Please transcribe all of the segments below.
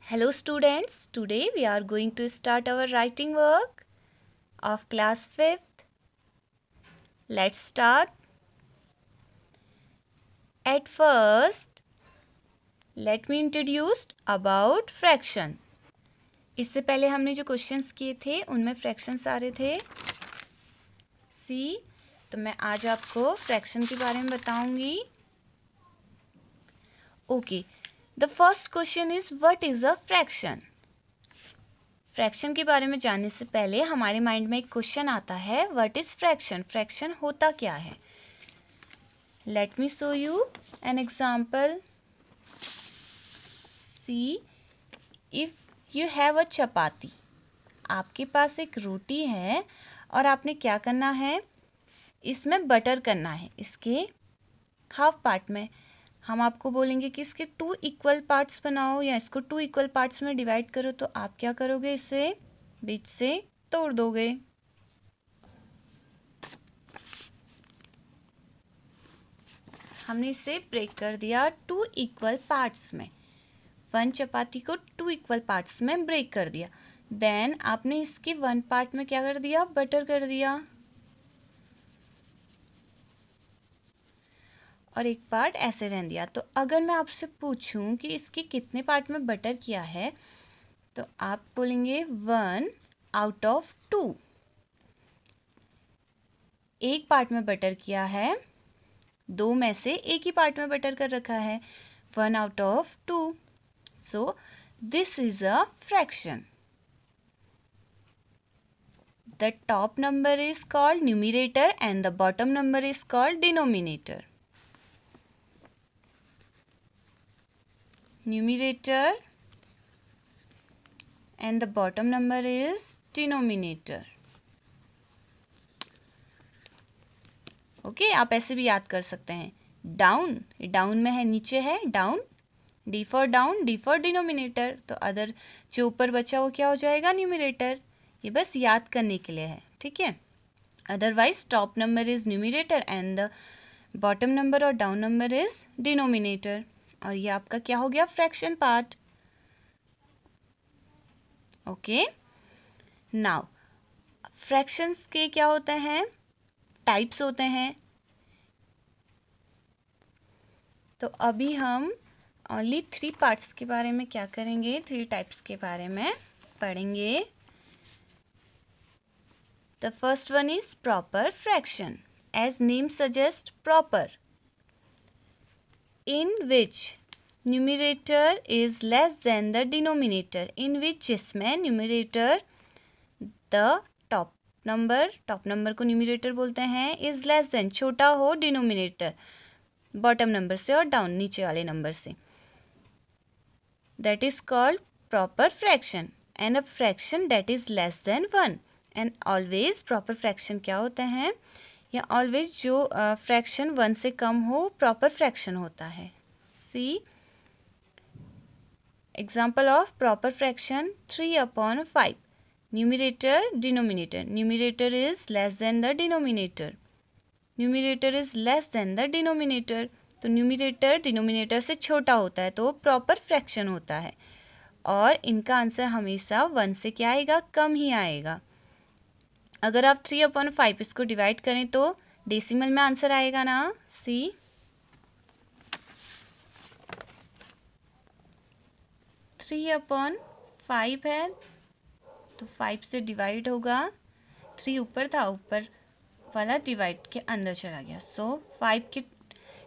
Hello students, today we are going to start our writing work of class 5th. Let's start. At first, let me introduce about fraction. इससे पहले हमने जो questions किए थे उनमें fractions आ रहे थे तो मैं आज आपको फ्रैक्शन के बारे में बताऊंगी. Okay, the first question is what is a fraction. Fraction के बारे में जानने से पहले हमारे माइंड में एक क्वेश्चन आता है, व्हाट इज फ्रैक्शन. फ्रैक्शन होता क्या है. Let me show you an example. See, if you have a chapati. आपके पास एक रोटी है और आपने क्या करना है, इसमें बटर करना है. इसके हाफ पार्ट में हम आपको बोलेंगे कि इसके 2 इक्वल पार्ट्स बनाओ या इसको 2 इक्वल पार्ट्स में डिवाइड करो. तो आप क्या करोगे, इसे बीच से तोड़ दोगे. हमने इसे ब्रेक कर दिया 2 इक्वल पार्ट्स में. 1 चपाती को 2 इक्वल पार्ट्स में ब्रेक कर दिया. देन आपने इसके 1 पार्ट में क्या कर दिया, बटर कर दिया और एक पार्ट ऐसे रहने दिया. तो अगर मैं आपसे पूछूं कि इसके कितने पार्ट में बटर किया है, तो आप बोलेंगे 1 आउट ऑफ 2. एक पार्ट में बटर किया है, 2 में से एक ही पार्ट में बटर कर रखा है. 1 out of 2. So this is a fraction. The top number is called numerator and the bottom number is called denominator. Numerator and the bottom number is denominator. Okay, आप ऐसे भी याद कर सकते हैं. डाउन, डाउन में है, नीचे है down. D for down, D for denominator. तो अदर जो ऊपर बचा वो क्या हो जाएगा, न्यूमिरेटर. ये बस याद करने के लिए है, ठीक है. Otherwise top number is numerator and the bottom number और डाउन नंबर इज डिनोमिनेटर. और ये आपका क्या हो गया, fraction part. Okay, now fractions के क्या होते हैं, टाइप्स होते हैं. तो अभी हम ओनली 3 पार्ट्स के बारे में क्या करेंगे, 3 टाइप्स के बारे में पढ़ेंगे. The first one is proper fraction. As name suggests, proper, in which numerator is less than the denominator. In which जिसमें numerator the top number को numerator बोलते हैं, is less than छोटा हो denominator bottom number से और down नीचे वाले नंबर से. That is called proper fraction. And a fraction that is less than 1. And always proper fraction क्या होते हैं, या ऑलवेज जो फ्रैक्शन 1 से कम हो प्रॉपर फ्रैक्शन होता है. See example of proper fraction 3/5. Numerator denominator. Numerator is less than the denominator. Numerator is less than the denominator. तो न्यूमिरेटर डिनोमिनेटर से छोटा होता है तो प्रॉपर फ्रैक्शन होता है. और इनका आंसर हमेशा 1 से क्या आएगा, कम ही आएगा. अगर आप 3/5 इसको डिवाइड करें तो डेसिमल में आंसर आएगा ना. सी 3/5 है तो 5 से डिवाइड होगा. 3 ऊपर था, ऊपर वाला डिवाइड के अंदर चला गया. सो 5 के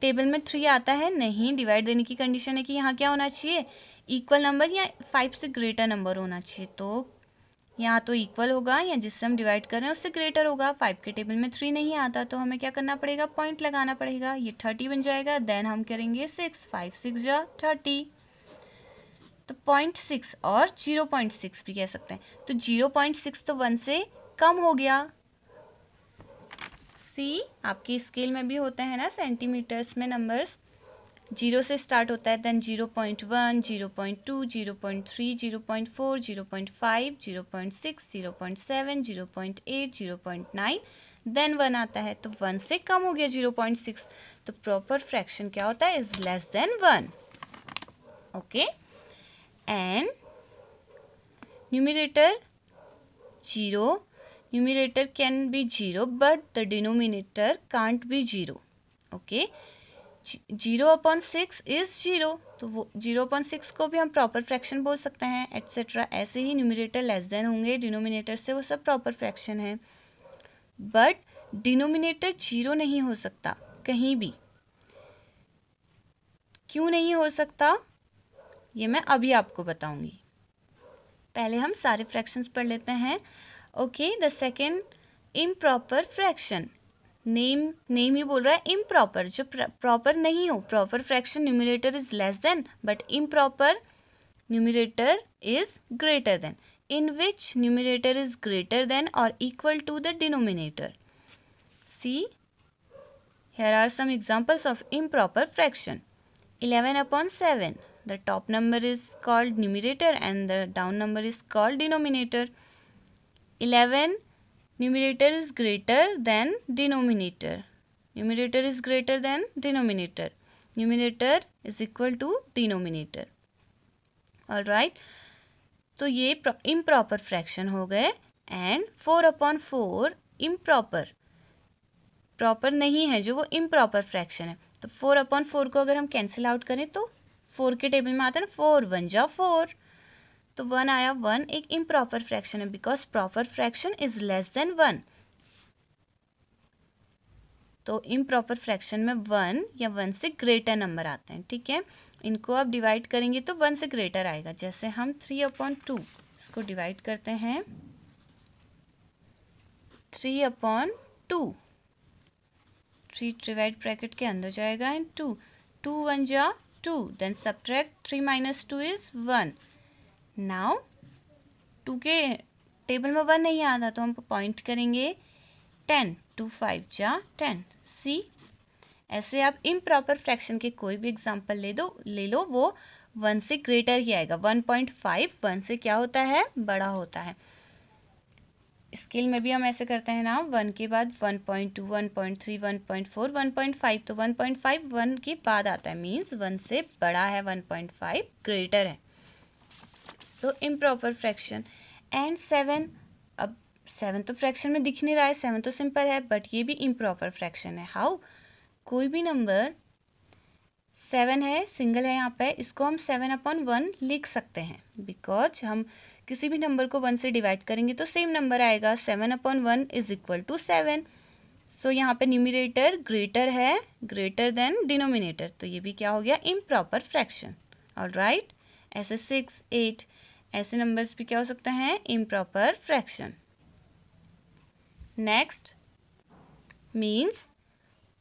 टेबल में 3 आता है नहीं. डिवाइड देने की कंडीशन है कि यहाँ क्या होना चाहिए, इक्वल नंबर या 5 से ग्रेटर नंबर होना चाहिए. तो यहाँ तो इक्वल होगा या जिससे हम डिवाइड कर रहे हैं उससे ग्रेटर होगा. 5 के टेबल में 3 नहीं आता तो हमें क्या करना पड़ेगा, पॉइंट लगाना पड़ेगा. ये 30 बन जाएगा. देन हम करेंगे 6. 5 6 जा 30. तो 0.6 और 0.6 भी कह सकते हैं. तो 0.6 तो 1 से कम हो गया. सी आपकी स्केल में भी होते हैं ना सेंटीमीटर्स में नंबर्स. 0 से स्टार्ट होता है, देन 0.1, 0.2, 0.3, 0.4, 0.5, 0.6, 0.7, 0.8, 0.9, देन 1 आता है. तो 1 से कम हो गया 0.6. तो प्रॉपर फ्रैक्शन क्या होता है, is less then 1. Okay, and numerator 0, numerator can be 0 but the denominator can't be 0. Okay, 0/6 is 0, तो वो 0/6 को भी हम प्रॉपर फ्रैक्शन बोल सकते हैं, एट्सेट्रा. ऐसे ही न्यूमिनेटर लेस देन होंगे डिनोमिनेटर से, वो सब प्रॉपर फ्रैक्शन है. बट डिनोमिनेटर 0 नहीं हो सकता कहीं भी. क्यों नहीं हो सकता ये मैं अभी आपको बताऊंगी. पहले हम सारे फ्रैक्शंस पढ़ लेते हैं. Okay, the second improper fraction. Name ही बोल रहा है इम्प्रॉपर, जो प्रॉपर नहीं हो. Proper fraction numerator is less than, but improper numerator is greater than. In which numerator is greater than और equal to the denominator. See, here are some examples of improper fraction. 11/7. The top number is called numerator and the down number is called denominator. 11 numerator is greater than denominator. Numerator is greater than denominator. Numerator is equal to denominator. All right. तो ये improper fraction हो गए. And 4/4 improper. Proper नहीं है जो, वो improper fraction है. तो 4/4 को अगर हम कैंसिल आउट करें तो 4 के टेबल में आता है ना 4 1 जा 4, तो 1 आया. 1 एक इम्प्रॉपर फ्रैक्शन है because proper fraction is less then 1. तो इम्प्रॉपर फ्रैक्शन में 1 या 1 से ग्रेटर नंबर आते हैं. ठीक है, इनको आप डिवाइड करेंगे तो 1 से ग्रेटर आएगा. जैसे हम 3/2 इसको डिवाइड करते हैं. 3/2, 3 डिवाइड ब्रैकेट के अंदर जाएगा एंड 2 2 1 जा 2. Then subtract 3 - 2 is 1. नाउ 2 के टेबल में 1 नहीं आता तो हम पॉइंट करेंगे 10. 2 5 जा 10. सी, ऐसे आप इम्प्रॉपर फ्रैक्शन के कोई भी एग्जांपल ले लो, वो 1 से ग्रेटर ही आएगा. 1.5 1 से क्या होता है, बड़ा होता है. स्केल में भी हम ऐसे करते हैं ना, 1 के बाद 1.2 1.3 1.4 1.5, तो 1.5 1 के बाद आता है, मीन्स 1 से बड़ा है, 1.5 ग्रेटर है. सो इम्प्रॉपर फ्रैक्शन. एंड 7, अब 7 तो फ्रैक्शन में दिख नहीं रहा है, 7 तो सिंपल है, बट ये भी इम्प्रॉपर फ्रैक्शन है. हाउ, कोई भी नंबर 7 है, सिंगल है यहाँ पे, इसको हम 7/1 लिख सकते हैं बिकॉज हम किसी भी नंबर को 1 से डिवाइड करेंगे तो सेम नंबर आएगा. 7/1 इज इक्वल टू 7. सो यहाँ पे न्यूमिनेटर ग्रेटर है, ग्रेटर देन डिनोमिनेटर, तो ये भी क्या हो गया, इम्प्रॉपर फ्रैक्शन. ऑलराइट, ऐसे 6 8 ऐसे नंबर्स भी क्या हो सकते हैं, improper fraction. Next means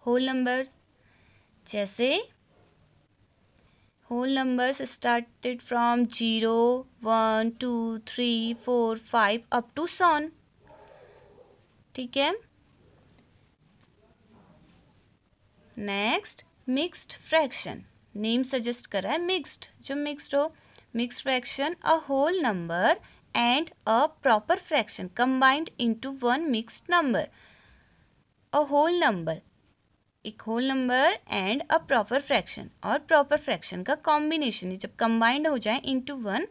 whole numbers. जैसे whole numbers started from 0 1 2 3 4 5 up to so on. ठीक है. Next mixed fraction. Name suggest कर रहा है मिक्स्ड, जो मिक्स्ड हो. Mixed fraction, a whole number and a proper fraction combined into one mixed number. A whole number, एक whole number and a proper fraction, और proper fraction का combination जब combined हो जाए इनटू वन,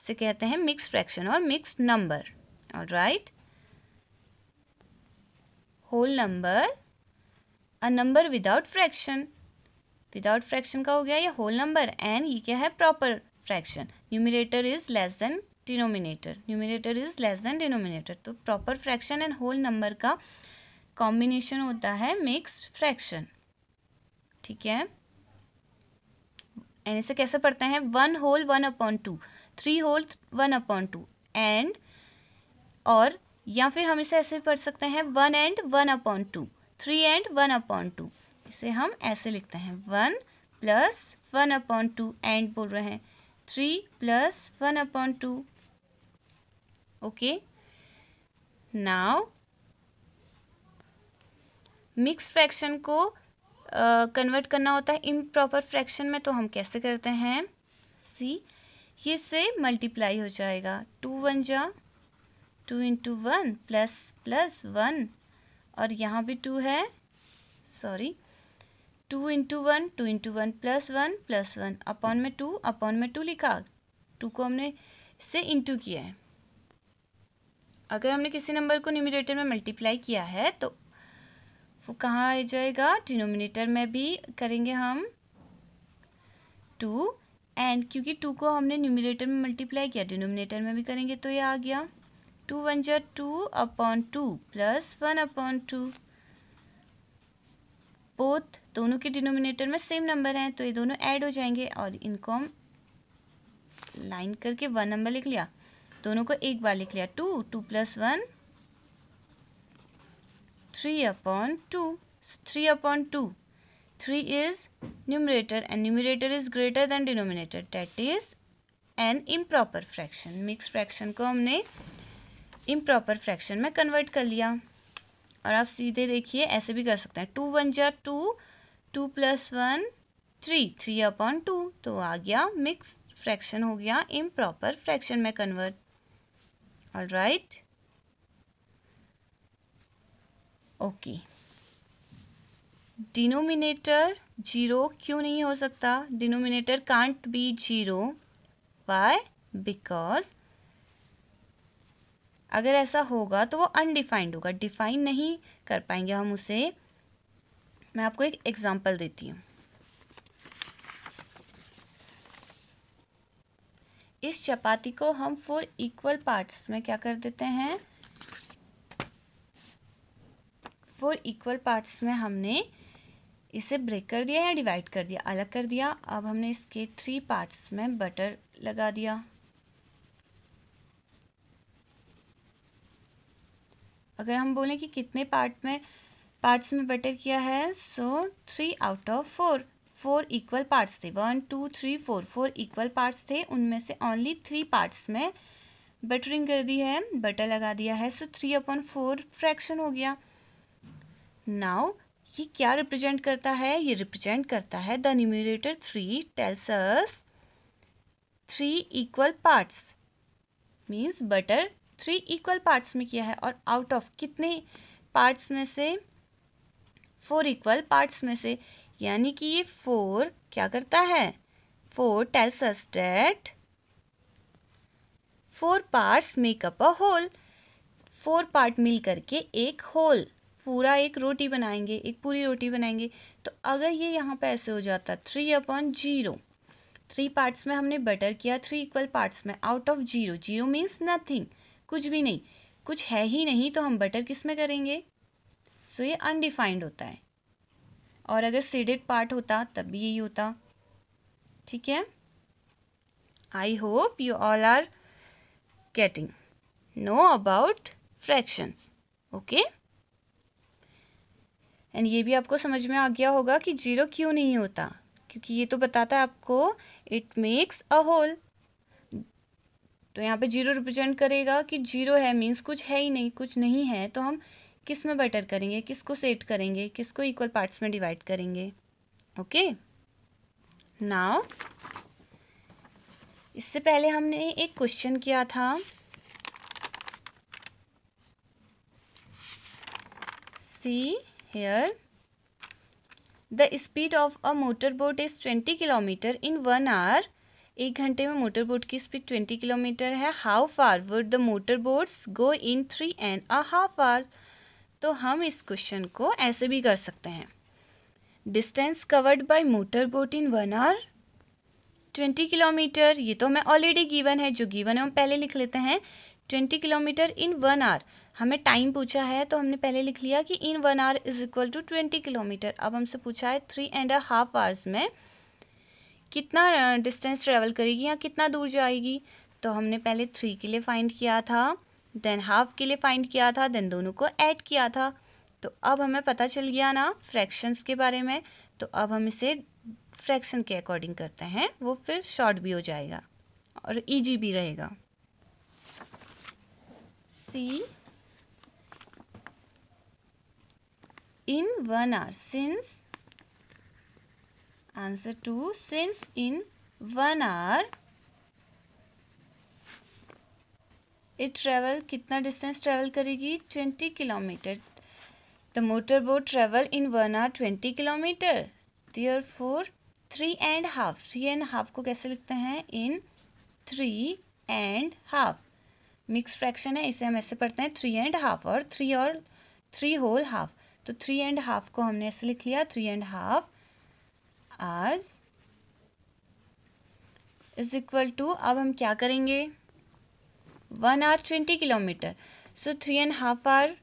इसे कहते हैं मिक्स फ्रैक्शन और mixed number. Alright, whole number, a number without fraction. Without fraction का हो गया ये होल नंबर, एंड ये क्या है, proper fraction. Numerator is less than denominator, numerator is less than denominator. तो proper fraction and whole number का combination होता है मिक्स्ड फ्रैक्शन. ठीक है, एंड इसे कैसे पढ़ते हैं, 1 होल 1/2, 3 होल 1/2 एंड, और या फिर हम इसे ऐसे पढ़ सकते हैं 1 एंड 1/2, 3 एंड 1/2. इसे हम ऐसे लिखते हैं 1 + 1/2 एंड बोल रहे हैं 3 + 1/2. ओके, नाउ मिक्स फ्रैक्शन को कन्वर्ट करना होता है इम्प्रॉपर फ्रैक्शन में, तो हम कैसे करते हैं. सी, ये से मल्टीप्लाई हो जाएगा. 2 1 जा 2 × 1 + 1, और यहाँ भी 2 है, सॉरी 2 × 1 2 × 1 +1 +1 अपॉन में 2 लिखा. 2 को हमने इससे इंटू किया है. अगर हमने किसी नंबर को न्यूमरेटर में मल्टीप्लाई किया है तो वो कहाँ आ जाएगा, डिनोमिनेटर में भी करेंगे हम 2, एंड क्योंकि 2 को हमने न्यूमरेटर में मल्टीप्लाई किया डिनोमिनेटर में भी करेंगे तो ये आ गया 2 1 जा 2/2 प्लस 1/2। बोथ दोनों के डिनोमिनेटर में सेम नंबर हैं तो ये दोनों ऐड हो जाएंगे और इनको हम लाइन करके 1 नंबर लिख लिया, दोनों को एक बार लिख लिया 2 2 + 1 3/2। 3/2, 3 is numerator and numerator is greater than denominator, that is an improper fraction। Mix fraction को हमने इम्प्रॉपर फ्रैक्शन में कन्वर्ट कर लिया। और आप सीधे देखिए ऐसे भी कर सकते हैं, 2 1 जा 2, 2 + 1 3, 3/2, तो आ गया मिक्स फ्रैक्शन हो गया इम्प्रॉपर फ्रैक्शन में कन्वर्ट। Alright, okay. डिनोमिनेटर 0 क्यों नहीं हो सकता? Denominator can't be 0, why? Because अगर ऐसा होगा तो वो अनडिफाइंड होगा, डिफाइन नहीं कर पाएंगे हम उसे। मैं आपको एक एग्जांपल देती हूँ। इस चपाती को हम 4 इक्वल पार्ट्स में क्या कर देते हैं, 4 इक्वल पार्ट्स में हमने इसे ब्रेक कर दिया या डिवाइड कर दिया, अलग कर दिया। अब हमने इसके 3 पार्ट्स में बटर लगा दिया। अगर हम बोलें कि कितने पार्ट्स में बटर किया है, सो 3 आउट ऑफ 4, 4 इक्वल पार्ट्स थे, 1 2 3 4, 4 इक्वल पार्ट्स थे, उनमें से ओनली 3 पार्ट्स में बटरिंग कर दी है, बटर लगा दिया है, सो 3/4 फ्रैक्शन हो गया। नाउ ये क्या रिप्रेजेंट करता है? ये रिप्रेजेंट करता है the numerator 3 tells us 3 equal parts, means butter 3 equal parts में किया है। और आउट ऑफ कितने पार्ट्स में से? 4 इक्वल पार्ट्स में से, यानी कि ये 4 क्या करता है? 4 tells us that 4 parts make up a whole. 4 part मिल करके एक होल, पूरा एक रोटी बनाएंगे, एक पूरी रोटी बनाएंगे। तो अगर ये यहाँ पे ऐसे हो जाता 3/0, 3 पार्ट्स में हमने बटर किया, 3 इक्वल पार्ट्स में, आउट ऑफ 0, 0 मीन्स नथिंग, कुछ भी नहीं, कुछ है ही नहीं, तो हम बटर किस में करेंगे? सो ये अनडिफाइंड होता है। और अगर सीडेड पार्ट होता तब भी यही होता। ठीक है, I hope you all are getting know about fractions, okay. And ये भी आपको समझ में आ गया होगा कि 0 क्यों नहीं होता, क्योंकि ये तो बताता है आपको इट मेक्स अ होल। तो यहाँ पे 0 रिप्रेजेंट करेगा कि 0 है, मीन्स कुछ है ही नहीं, कुछ नहीं है, तो हम किस में बटर करेंगे, किसको सेट करेंगे, किसको इक्वल पार्ट्स में डिवाइड करेंगे। ओके, नाउ इससे पहले हमने एक क्वेश्चन किया था, see here the speed of a motor boat is 20 kilometre in 1 hour. 1 घंटे में मोटर बोट की स्पीड 20 किलोमीटर है। How far would the motor boats go in 3.5 hours. तो हम इस क्वेश्चन को ऐसे भी कर सकते हैं, distance covered by motor boat in 1 hour 20 kilometre. ये तो हमें ऑलरेडी गिवन है, जो गिवन है हम पहले लिख लेते हैं। 20 किलोमीटर इन 1 आवर, हमें टाइम पूछा है तो हमने पहले लिख लिया कि in 1 hour is equal to 20 kilometre. अब हमसे पूछा है 3.5 आवर्स में कितना डिस्टेंस ट्रेवल करेगी या कितना दूर जाएगी। तो हमने पहले 3 के लिए फाइंड किया था, देन हाफ के लिए फाइंड किया था, देन दोनों को ऐड किया था। तो अब हमें पता चल गया ना फ्रैक्शंस के बारे में। तो अब हम इसे फ्रैक्शन के अकॉर्डिंग करते हैं, वो फिर शॉर्ट भी हो जाएगा और इजी भी रहेगा। See in 1 hour, since answer to, since in 1 hour it travel, कितना डिस्टेंस ट्रेवल करेगी? 20 kilometre. The motor boat travel in 1 hour 20 kilometre, therefore 3.5, 3.5 को कैसे लिखते हैं? इन 3.5, मिक्स फ्रैक्शन है, इसे हम ऐसे पढ़ते हैं 3.5 और 3 होल हाफ। तो 3.5 को हमने ऐसे लिख लिया, 3.5 आवर्स इज इक्वल टू, अब हम क्या करेंगे, 1 hour 20 kilometre. So 3.5 hour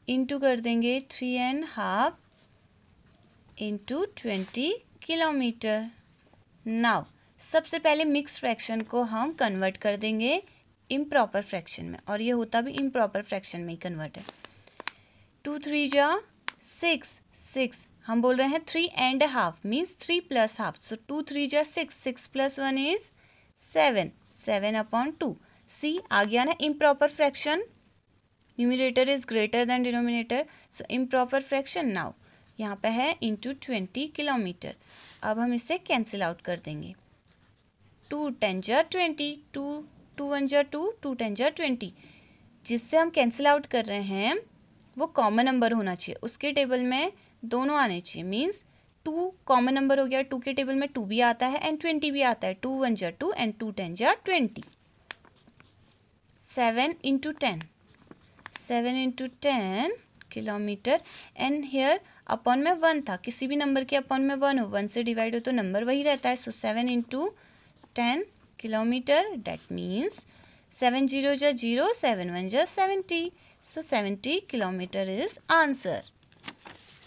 into कर देंगे 3.5 इंटू 20 किलोमीटर। नाउ सबसे पहले मिक्स फ्रैक्शन को हम कन्वर्ट कर देंगे इम्प्रॉपर फ्रैक्शन में, और ये होता भी इम्प्रॉपर फ्रैक्शन में ही कन्वर्ट है। 2 3 जा 6, हम बोल रहे हैं 3.5 मीन्स 3 प्लस हाफ। सो 2 3 जा 6 प्लस 1 इज 7/2। सी आ गया ना improper fraction, numerator is greater than denominator, so improper fraction. Now यहाँ पे है इंटू 20 किलोमीटर। अब हम इसे कैंसिल आउट कर देंगे। 2 10 जा 20, 2 1 जा 2, 2 10 जा 20। जिससे हम कैंसिल आउट कर रहे हैं वो कॉमन नंबर होना चाहिए, उसके टेबल में दोनों आने चाहिए। मीन्स 2 कॉमन नंबर हो गया, 2 के टेबल में 2 भी आता है एंड 20 भी आता है। 2 1 जा 2 एंड 2 10 जा 20। 7 into 10, 7 into 10 kilometre. And here upon में 1 था, किसी भी नंबर के अपॉन में 1 हो, 1 से डिवाइड हो तो नंबर वही रहता है। सो 7 इंटू 10 किलोमीटर, डैट मीन्स 7 0 जा 0, 7 1 जा 70। सो 70 किलोमीटर इज आंसर।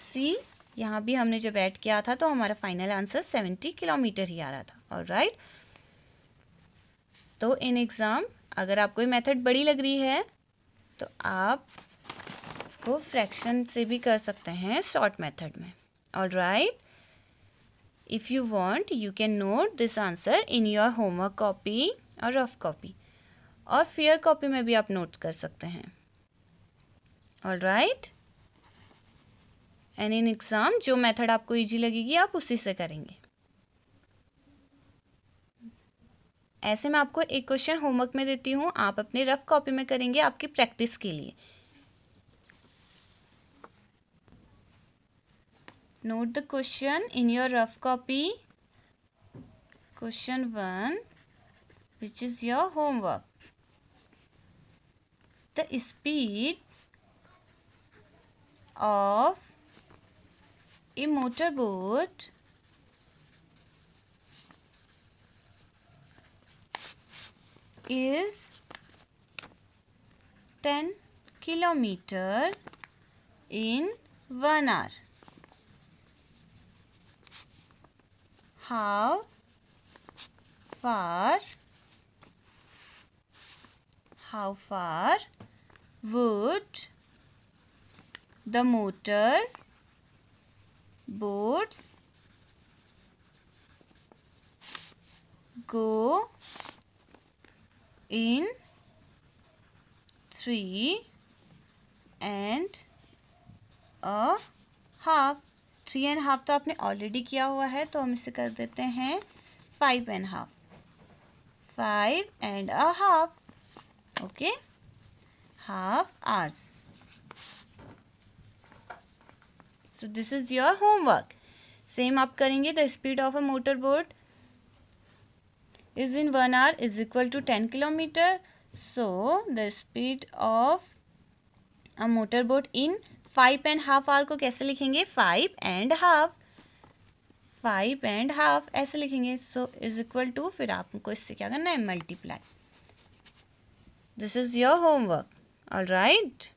सी यहाँ भी हमने जब ऐड किया था तो हमारा फाइनल आंसर 70 किलोमीटर ही आ रहा था। ऑलराइट, तो इन एग्ज़ाम अगर आपको ये मेथड बड़ी लग रही है तो आप इसको फ्रैक्शन से भी कर सकते हैं शॉर्ट मेथड में। Alright, if you want you can note this answer in your homework copy और रफ कॉपी, और फेयर कॉपी में भी आप नोट कर सकते हैं। ऑलराइट, एंड इन एग्ज़ाम जो मेथड आपको इजी लगेगी आप उसी से करेंगे। ऐसे मैं आपको एक क्वेश्चन होमवर्क में देती हूँ, आप अपने रफ कॉपी में करेंगे आपकी प्रैक्टिस के लिए। Note the question in your rough copy. Question 1 which is your homework. The speed of a motorboat is 10 kilometer in 1 hour. How far would the motor boats go in 3.5? 3.5 तो आपने already किया हुआ है, तो हम इसे कर देते हैं 5.5, 5.5, okay, half hours. So this is your homework. Same आप करेंगे। The speed of a motorboat is in 1 hour is equal to 10 kilometer. So the speed of a motorboat in 5.5 hour को कैसे लिखेंगे? 5.5 ऐसे लिखेंगे। So is equal to, फिर आपको इससे क्या करना है? Multiply. This is your homework. All right.